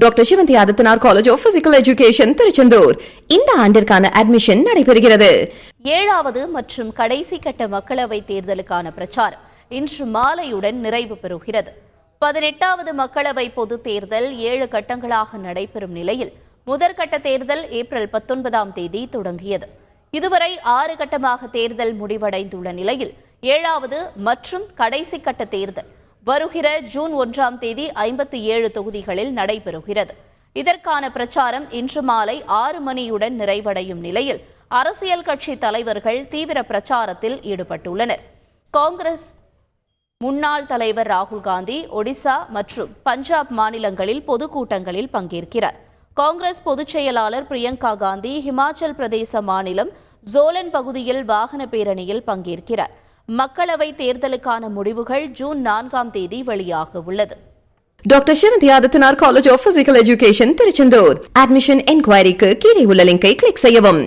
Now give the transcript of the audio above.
Doctor Sivanthi Adithanar college of physical education Tiruchendur இந்த ஆண்டிற்கான admission நடைபெறுகிறது. 7வது மற்றும் கடைசி கட்ட மக்களவைத் தேர்தலுக்கான பிரச்சாரம் இன்று மாலையுடன் நிறைவு பெறுகிறது. 18வது மக்களவை பொதுத் தேர்தல் 7 கட்டங்களாக நடைபெறும் நிலையில் முதற்கட்ட தேர்தல் ஏப்ரல் 19ஆம் தேதி தொடங்கியது. இதுவரை 6 கட்டமாக தேர்தல் முடிவடைந்துள்ள நிலையில் 7வது மற்றும் கடைசி கட்ட தேர்தல் வருகிற ஜூன் 1ஆம் தேதி 57 தொகுதிகளில் நடைபெறுகிறது. இதற்கான பிரச்சாரம் இன்று மாலை 6 மணியுடன் நிறைவடையும் நிலையில் அரசியல் கட்சி தலைவர்கள் தீவிர பிரச்சாரத்தில் ஈடுபட்டுள்ளனர். காங்கிரஸ் முன்னாள் தலைவர் ராகுல் காந்தி ஒடிசா மற்றும் பஞ்சாப் மாநிலங்களில் பொதுக்கூட்டங்களில் பங்கேற்கிறார். காங்கிரஸ் பொதுச் செயலாளர் பிரியங்கா காந்தி ஹிமாச்சல் பிரதேச மாநிலம் ஜோலன் பகுதியில் வாகன பேரணியில் பங்கேற்கிறார். மக்களவை தேர்தலுக்கான முடிவுகள் ஜூன் 4ஆம் தேதி வெளியாக உள்ளது. Doctor Sivanthi Adithanar college of physical education Tiruchendur admission என்கொயரிக்கு கீழே உள்ள லிங்கை கிளிக் செய்யவும்.